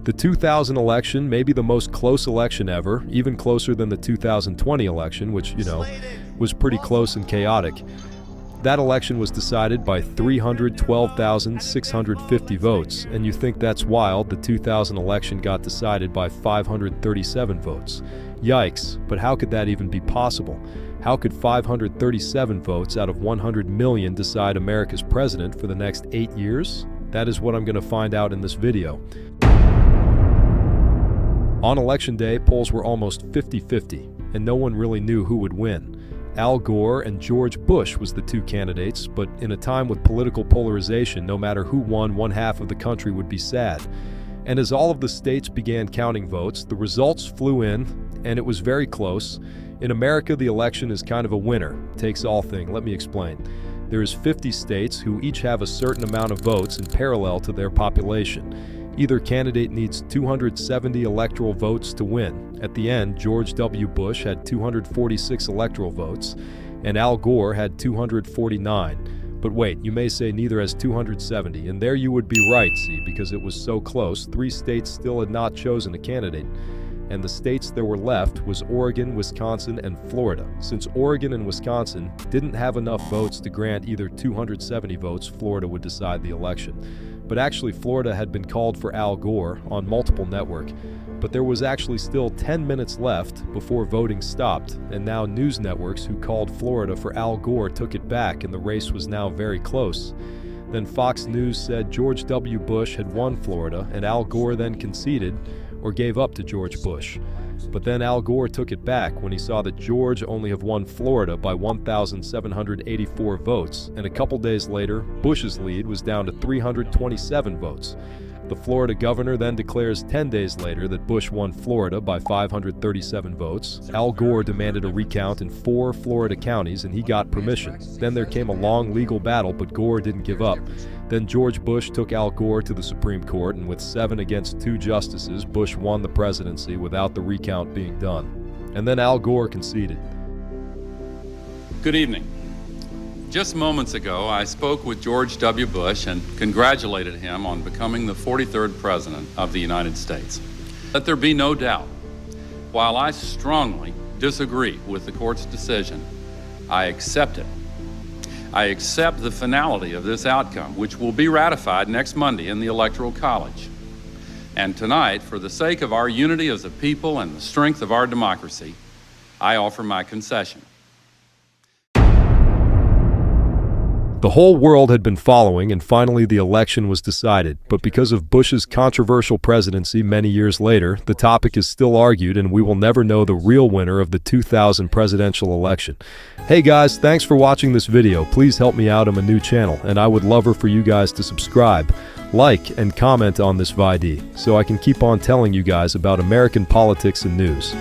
The 2000 election may be the most close election ever, even closer than the 2020 election, which, was pretty close and chaotic. That election was decided by 312,650 votes, and you think that's wild. The 2000 election got decided by 537 votes. Yikes, but how could that even be possible? How could 537 votes out of 100 million decide America's president for the next 8 years? That is what I'm going to find out in this video. On election day, polls were almost 50-50, and no one really knew who would win. Al Gore and George Bush was the two candidates, but in a time with political polarization, no matter who won, one half of the country would be sad. And as all of the states began counting votes, the results flew in, and it was very close. In America, the election is kind of a winner, takes all thing. Let me explain. There is 50 states who each have a certain amount of votes in parallel to their population. Either candidate needs 270 electoral votes to win. At the end, George W. Bush had 246 electoral votes, and Al Gore had 249. But wait, you may say neither has 270, and there you would be right, see, because it was so close, 3 states still had not chosen a candidate. And the states that were left was Oregon, Wisconsin, and Florida. Since Oregon and Wisconsin didn't have enough votes to grant either 270 votes, Florida would decide the election. But actually, Florida had been called for Al Gore on multiple networks, but there was actually still 10 minutes left before voting stopped, and now news networks who called Florida for Al Gore took it back, and the race was now very close. Then Fox News said George W. Bush had won Florida, and Al Gore then conceded or gave up to George Bush. But then Al Gore took it back when he saw that George only have won Florida by 1,784 votes, and a couple days later, Bush's lead was down to 327 votes. The Florida governor then declares 10 days later that Bush won Florida by 537 votes. Al Gore demanded a recount in 4 Florida counties, and he got permission. Then there came a long legal battle, but Gore didn't give up. Then George Bush took Al Gore to the Supreme Court, and with 7 against 2 justices, Bush won the presidency without the recount being done. And then Al Gore conceded. Good evening. Just moments ago, I spoke with George W. Bush and congratulated him on becoming the 43rd President of the United States. Let there be no doubt, while I strongly disagree with the court's decision, I accept it. I accept the finality of this outcome, which will be ratified next Monday in the Electoral College. And tonight, for the sake of our unity as a people and the strength of our democracy, I offer my concession. The whole world had been following, and finally the election was decided. But because of Bush's controversial presidency many years later, the topic is still argued, and we will never know the real winner of the 2000 presidential election. Hey guys, thanks for watching this video. Please help me out. I'm a new channel, and I would love for you guys to subscribe, like, and comment on this video, so I can keep on telling you guys about American politics and news.